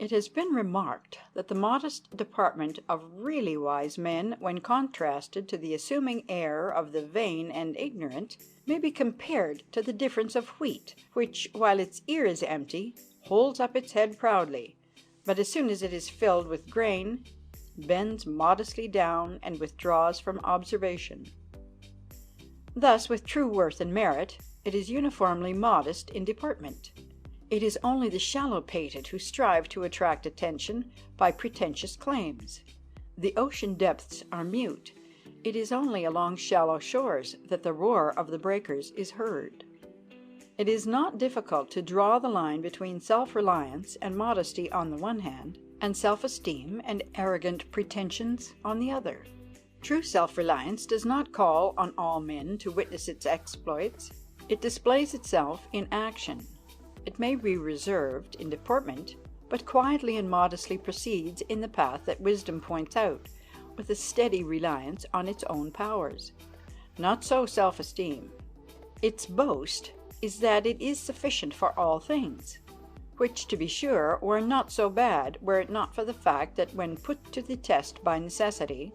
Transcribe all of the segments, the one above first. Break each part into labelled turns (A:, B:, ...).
A: It has been remarked that the modest deportment of really wise men, when contrasted to the assuming air of the vain and ignorant, may be compared to the difference of wheat, which, while its ear is empty, holds up its head proudly, but as soon as it is filled with grain, bends modestly down and withdraws from observation. Thus, with true worth and merit, it is uniformly modest in deportment. It is only the shallow-pated who strive to attract attention by pretentious claims. The ocean depths are mute. It is only along shallow shores that the roar of the breakers is heard. It is not difficult to draw the line between self-reliance and modesty on the one hand, and self-esteem and arrogant pretensions on the other. True self-reliance does not call on all men to witness its exploits. It displays itself in action. It may be reserved in deportment, but quietly and modestly proceeds in the path that wisdom points out, with a steady reliance on its own powers. Not so self-esteem. Its boast is that it is sufficient for all things, which, to be sure, were not so bad were it not for the fact that when put to the test by necessity,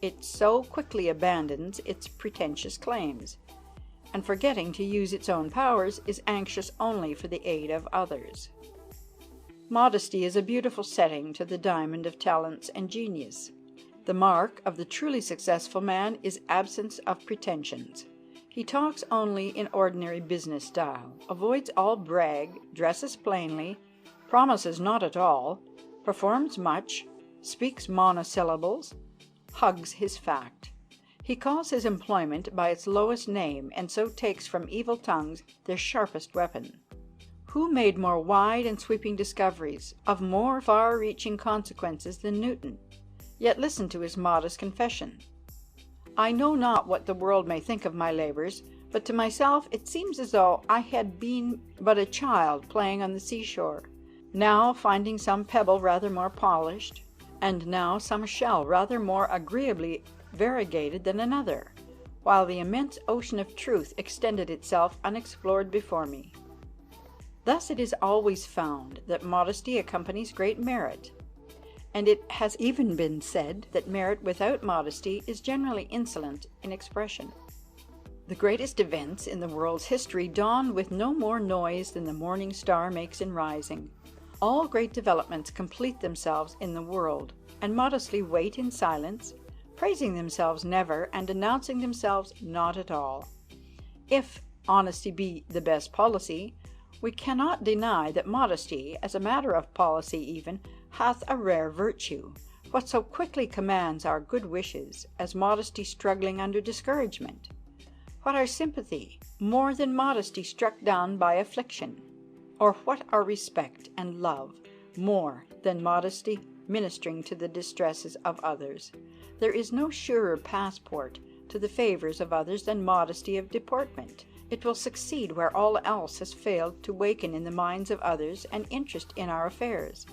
A: it so quickly abandons its pretentious claims, and forgetting to use its own powers, is anxious only for the aid of others. Modesty is a beautiful setting to the diamond of talents and genius. The mark of the truly successful man is absence of pretensions. He talks only in ordinary business style, avoids all brag, dresses plainly, promises not at all, performs much, speaks monosyllables, hugs his fact. He calls his employment by its lowest name, and so takes from evil tongues their sharpest weapon. Who made more wide and sweeping discoveries, of more far-reaching consequences than Newton? Yet listen to his modest confession. I know not what the world may think of my labors, but to myself it seems as though I had been but a child playing on the seashore, now finding some pebble rather more polished, and now some shell rather more agreeably variegated than another, while the immense ocean of truth extended itself unexplored before me. Thus it is always found that modesty accompanies great merit, and it has even been said that merit without modesty is generally insolent in expression. The greatest events in the world's history dawn with no more noise than the morning star makes in rising. All great developments complete themselves in the world, and modestly wait in silence, praising themselves never, and announcing themselves not at all. If honesty be the best policy, we cannot deny that modesty, as a matter of policy even, hath a rare virtue. What so quickly commands our good wishes, as modesty struggling under discouragement? What our sympathy, more than modesty struck down by affliction? Or what our respect and love, more than modesty ministering to the distresses of others? There is no surer passport to the favors of others than modesty of deportment. It will succeed where all else has failed to waken in the minds of others an interest in our affairs.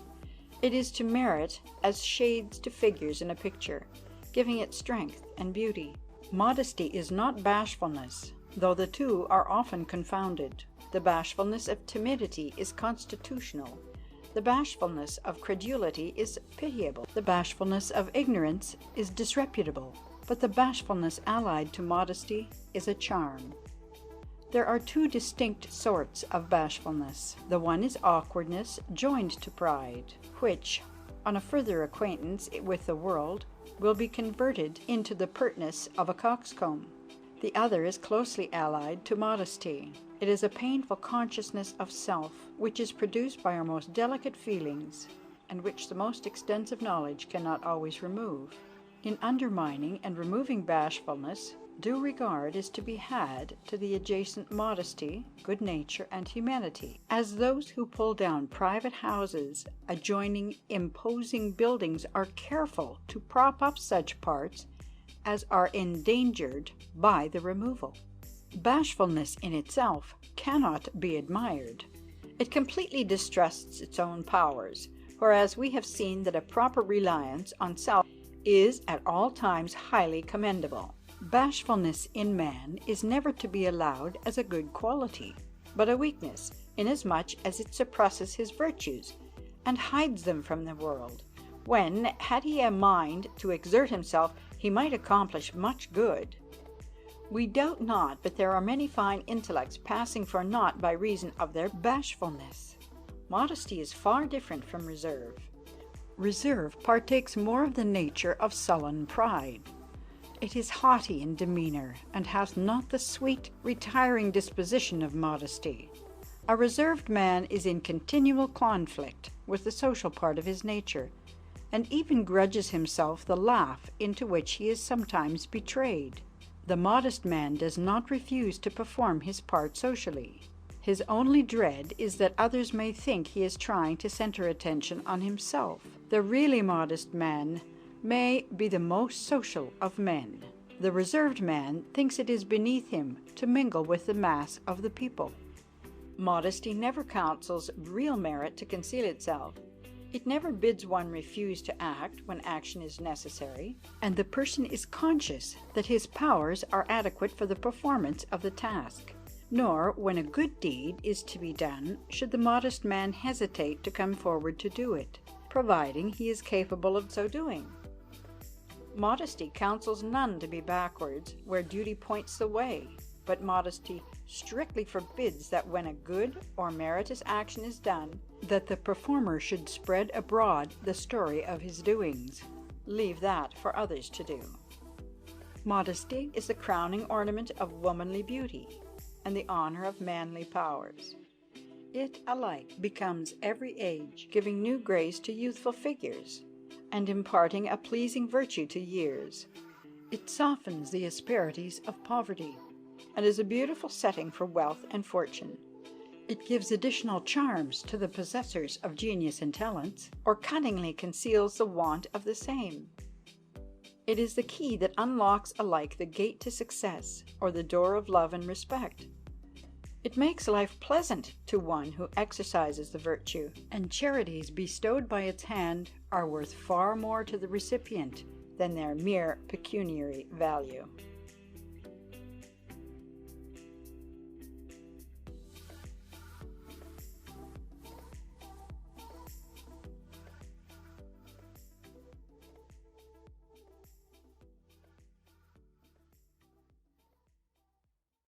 A: It is to merit as shades to figures in a picture, giving it strength and beauty. Modesty is not bashfulness, though the two are often confounded. The bashfulness of timidity is constitutional. The bashfulness of credulity is pitiable. The bashfulness of ignorance is disreputable. But the bashfulness allied to modesty is a charm. There are two distinct sorts of bashfulness. The one is awkwardness joined to pride, which, on a further acquaintance with the world, will be converted into the pertness of a coxcomb. The other is closely allied to modesty. It is a painful consciousness of self, which is produced by our most delicate feelings, and which the most extensive knowledge cannot always remove. In undermining and removing bashfulness, due regard is to be had to the adjacent modesty, good nature, and humanity, as those who pull down private houses adjoining imposing buildings are careful to prop up such parts as are endangered by the removal. Bashfulness in itself cannot be admired. It completely distrusts its own powers, whereas we have seen that a proper reliance on self is at all times highly commendable. Bashfulness in man is never to be allowed as a good quality, but a weakness, inasmuch as it suppresses his virtues, and hides them from the world, when, had he a mind to exert himself, he might accomplish much good. We doubt not but there are many fine intellects passing for naught by reason of their bashfulness. Modesty is far different from reserve. Reserve partakes more of the nature of sullen pride. It is haughty in demeanor, and hath not the sweet, retiring disposition of modesty. A reserved man is in continual conflict with the social part of his nature, and even grudges himself the laugh into which he is sometimes betrayed. The modest man does not refuse to perform his part socially. His only dread is that others may think he is trying to center attention on himself. The really modest man may be the most social of men. The reserved man thinks it is beneath him to mingle with the mass of the people. Modesty never counsels real merit to conceal itself. It never bids one refuse to act when action is necessary, and the person is conscious that his powers are adequate for the performance of the task. Nor, when a good deed is to be done, should the modest man hesitate to come forward to do it, providing he is capable of so doing. Modesty counsels none to be backwards where duty points the way, but modesty strictly forbids that when a good or meritorious action is done, that the performer should spread abroad the story of his doings. Leave that for others to do. Modesty is the crowning ornament of womanly beauty, and the honor of manly powers. It alike becomes every age, giving new grace to youthful figures, and imparting a pleasing virtue to years. It softens the asperities of poverty, and is a beautiful setting for wealth and fortune. It gives additional charms to the possessors of genius and talents, or cunningly conceals the want of the same. It is the key that unlocks alike the gate to success, or the door of love and respect. It makes life pleasant to one who exercises the virtue, and charities bestowed by its hand are worth far more to the recipient than their mere pecuniary value.